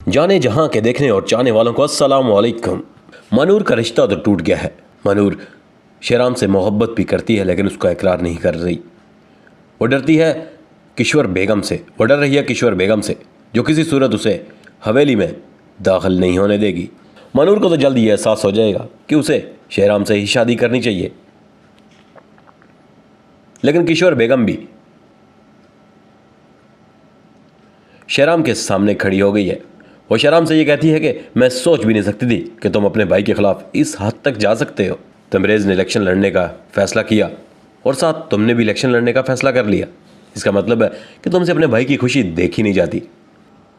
जाने जहां के देखने और चाहने वालों को अस्सलाम वालेकुम। मनूर का रिश्ता तो टूट गया है। मनूर शेराम से मोहब्बत भी करती है लेकिन उसका इकरार नहीं कर रही। वो डरती है किश्वर बेगम से। वो डर रही है किश्वर बेगम से, जो किसी सूरत उसे हवेली में दाखिल नहीं होने देगी। मनूर को तो जल्द ये एहसास हो जाएगा कि उसे शेराम से ही शादी करनी चाहिए, लेकिन किश्वर बेगम भी शेराम के सामने खड़ी हो गई है। वो शेराम से ये कहती है कि मैं सोच भी नहीं सकती थी कि तुम अपने भाई के खिलाफ इस हद तक जा सकते हो। तबरेज़ ने इलेक्शन लड़ने का फैसला किया और साथ तुमने भी इलेक्शन लड़ने का फैसला कर लिया। इसका मतलब है कि तुमसे अपने भाई की खुशी देखी नहीं जाती।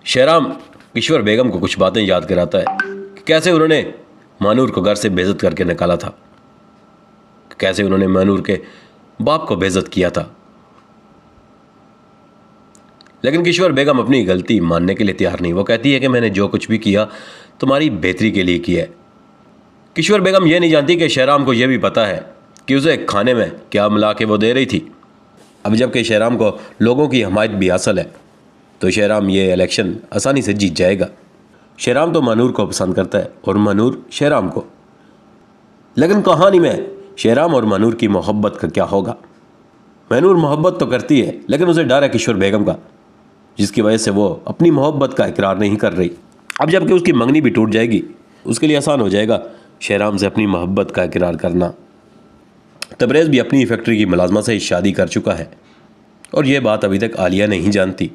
शेराम किश्वर बेगम को कुछ बातें याद कराता है कि कैसे उन्होंने मानूर को घर से बेइज्जत करके निकाला था, कैसे उन्होंने मानूर के बाप को बेइज्जत किया था। लेकिन किश्वर बेगम अपनी गलती मानने के लिए तैयार नहीं। वो कहती है कि मैंने जो कुछ भी किया तुम्हारी बेहतरी के लिए किया है। किश्वर बेगम ये नहीं जानती कि शेराम को यह भी पता है कि उसे खाने में क्या मिला के वो दे रही थी। अब जबकि शेराम को लोगों की हमायत भी हासिल है तो शेराम ये इलेक्शन आसानी से जीत जाएगा। शेराम तो मनूर को पसंद करता है और मनूर शेराम को, लेकिन कहानी में शेराम और मनूर की मोहब्बत का क्या होगा। मनूर मोहब्बत तो करती है लेकिन उसे डर है किश्वर बेगम का, जिसकी वजह से वो अपनी मोहब्बत का इकरार नहीं कर रही। अब जबकि उसकी मंगनी भी टूट जाएगी, उसके लिए आसान हो जाएगा शेराम से अपनी मोहब्बत का इकरार करना। तबरेज़ भी अपनी फैक्ट्री की मुलाजमा से शादी कर चुका है और ये बात अभी तक आलिया नहीं जानती।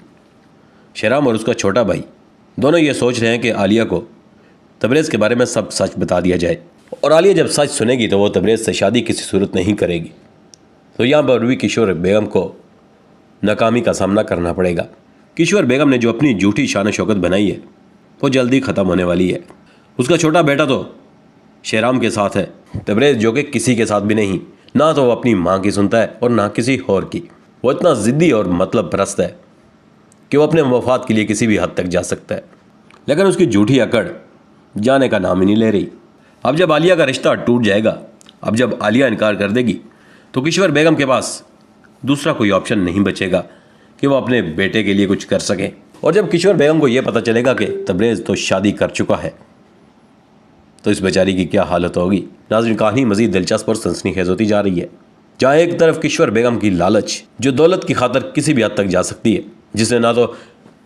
शेराम और उसका छोटा भाई दोनों ये सोच रहे हैं कि आलिया को तबरेज़ के बारे में सब सच बता दिया जाए, और आलिया जब सच सुनेगी तो वो तबरेज़ से शादी किसी सूरत नहीं करेगी। तो यहाँ पर भी किशोर बेगम को नाकामी का सामना करना पड़ेगा। किश्वर बेगम ने जो अपनी झूठी शान शौकत बनाई है वो जल्दी ख़त्म होने वाली है। उसका छोटा बेटा तो शेराम के साथ है, तबरेज़ जो कि किसी के साथ भी नहीं। ना तो वो अपनी माँ की सुनता है और ना किसी और की। वो इतना ज़िद्दी और मतलब परस्त है कि वो अपने मफाद के लिए किसी भी हद तक जा सकता है, लेकिन उसकी झूठी अकड़ जाने का नाम ही नहीं ले रही। अब जब आलिया का रिश्ता टूट जाएगा, अब जब आलिया इनकार कर देगी तो किश्वर बेगम के पास दूसरा कोई ऑप्शन नहीं बचेगा कि वो अपने बेटे के लिए कुछ कर सके। और जब किश्वर बेगम को यह पता चलेगा कि तबरेज़ तो शादी कर चुका है तो इस बेचारी की क्या हालत होगी। नाज़रीन, कहानी मज़ीद दिलचस्प और सनसनीखेज़ होती जा रही है, जहाँ एक तरफ किश्वर बेगम की लालच जो दौलत की खातर किसी भी हद तक जा सकती है, जिसने ना तो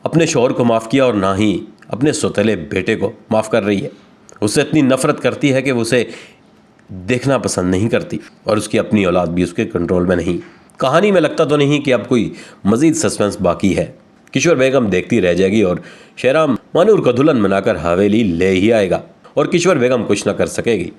अपने शौहर को माफ़ किया और ना ही अपने सौतेले बेटे को माफ़ कर रही है। उससे इतनी नफ़रत करती है कि वो उसे देखना पसंद नहीं करती और उसकी अपनी औलाद भी उसके कंट्रोल में नहीं। कहानी में लगता तो नहीं कि अब कोई मज़ीद सस्पेंस बाकी है। किश्वर बेगम देखती रह जाएगी और शेराम मनूर को दुल्हन बनाकर हवेली ले ही आएगा और किश्वर बेगम कुछ ना कर सकेगी।